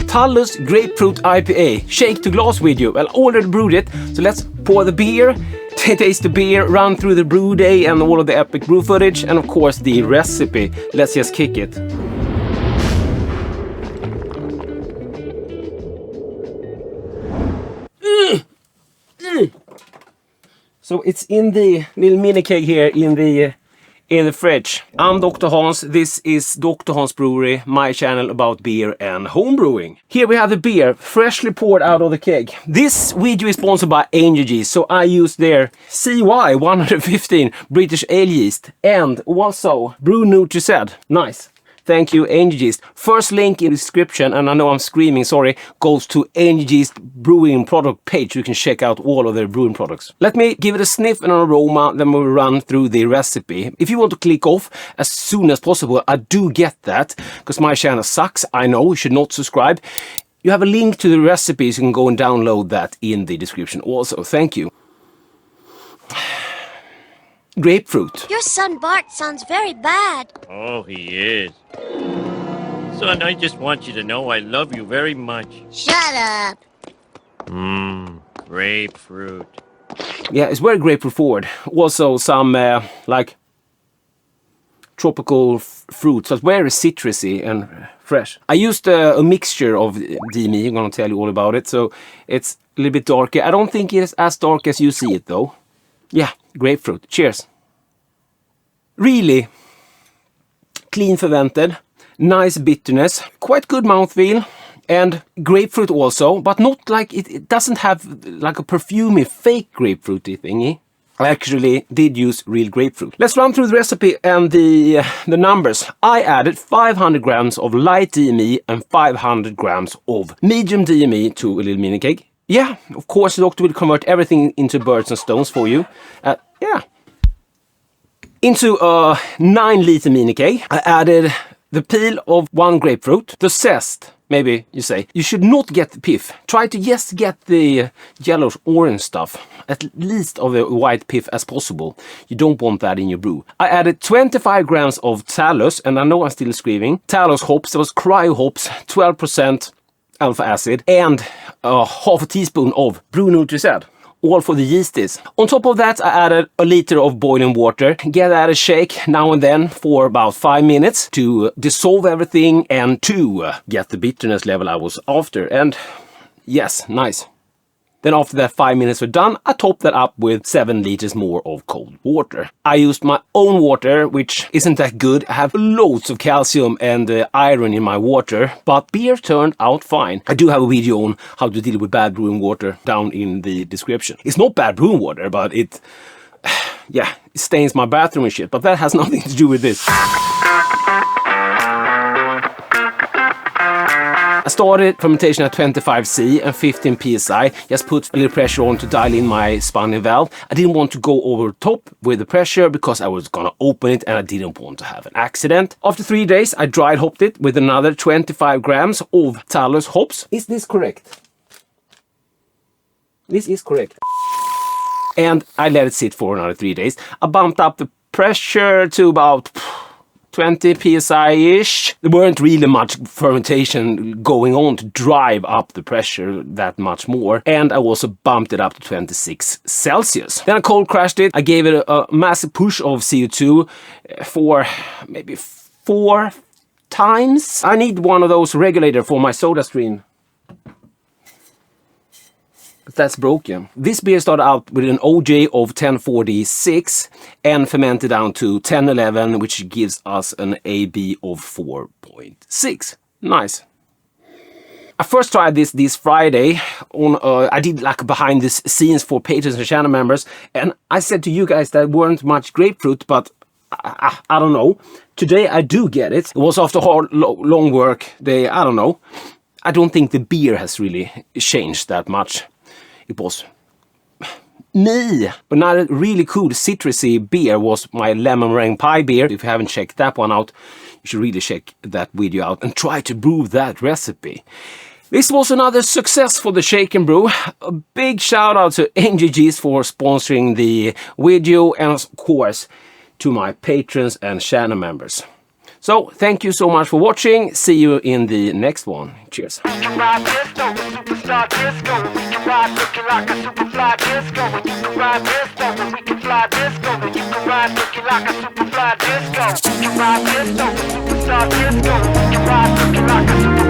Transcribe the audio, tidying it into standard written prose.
Talus Grapefruit IPA shake to glass video. Well, already brewed it, so let's pour the beer, taste the beer, run through the brew day and all of the epic brew footage, and of course the recipe. Let's just kick it. So it's in the little mini keg here in the fridge. I'm Dr. Hans. This is Dr. Hans Brewery, my channel about beer and home brewing. Here we have the beer, freshly poured out of the keg. This video is sponsored by Yeast, so I use their CY115 British ale yeast and also Brew NutriZ. Nice. Thank you, Yeast. First link in the description, and I know I'm screaming, sorry, goes to Yeast brewing product page. You can check out all of their brewing products. Let me give it a sniff and an aroma, then we'll run through the recipe. If you want to click off as soon as possible, I do get that, because my channel sucks. I know, you should not subscribe. You have a link to the recipes, you can go and download that in the description also. Thank you. Grapefruit. Your son Bart sounds very bad. Oh, he is. Son, I just want you to know I love you very much. Shut up. Grapefruit. Yeah, it's very grapefruit forward. Also some like tropical fruits. So it's very citrusy and fresh. I used a mixture of DME. I'm gonna tell you all about it. So it's a little bit darker. I don't think it's as dark as you see it though. Yeah, grapefruit. Cheers. Really clean fermented, nice bitterness, quite good mouthfeel, and grapefruit also, but not like it doesn't have like a perfumey fake grapefruity thingy. I actually did use real grapefruit. Let's run through the recipe and the numbers. I added 500 grams of light DME and 500 grams of medium DME to a little mini cake. Yeah, of course the doctor will convert everything into birds and stones for you. Yeah. Into a 9-liter mini keg, I added the peel of 1 grapefruit, the zest, maybe you say. You should not get the pith. Try to just get the yellowish orange stuff, at least of the white pith as possible. You don't want that in your brew. I added 25 grams of Talus, and I know I'm still screaming. Talus hops, that was cryo hops, 12% alpha acid, and half a teaspoon of Brew NutriZ. All for the yeasties. On top of that, I added a liter of boiling water. Get that a shake now and then for about 5 minutes to dissolve everything and to get the bitterness level I was after. And yes, nice. Then after that 5 minutes were done, I topped that up with 7 liters more of cold water. I used my own water, which isn't that good. I have loads of calcium and iron in my water, but beer turned out fine. I do have a video on how to deal with bad brewing water down in the description. It's not bad brewing water, but it stains my bathroom and shit, but that has nothing to do with this. I started fermentation at 25C and 15 psi. Just put a little pressure on to dial in my spinning valve. I didn't want to go over top with the pressure because I was gonna open it and I didn't want to have an accident. After 3 days, I dry hopped it with another 25 grams of Talus hops. Is this correct? This is correct. And I let it sit for another 3 days. I bumped up the pressure to about 20 psi-ish. There weren't really much fermentation going on to drive up the pressure that much more. And I also bumped it up to 26 Celsius. Then I cold crashed it. I gave it a massive push of CO2 for maybe 4 times. I need one of those regulators for my soda stream. But that's broken. This beer started out with an OJ of 1046 and fermented down to 1011, which gives us an AB of 4.6. Nice. I first tried this Friday on I did like behind the scenes for patrons and channel members, and I said to you guys that weren't much grapefruit, but I don't know. Today I do get it. It was after hard long work day. I don't know. I don't think the beer has really changed that much. It was me. Another really cool citrusy beer was my lemon meringue pie beer. If you haven't checked that one out, you should really check that video out and try to brew that recipe. This was another success for the Shake and Brew. A big shout out to Yeast for sponsoring the video, and of course to my patrons and channel members. So thank you so much for watching. See you in the next one. Cheers. We can ride disco, superstar disco. We can ride looking like a superfly disco. You can ride disco, we can fly disco. You can ride looking like a superfly disco. We can ride disco, superstar disco. We can ride looking like a superfly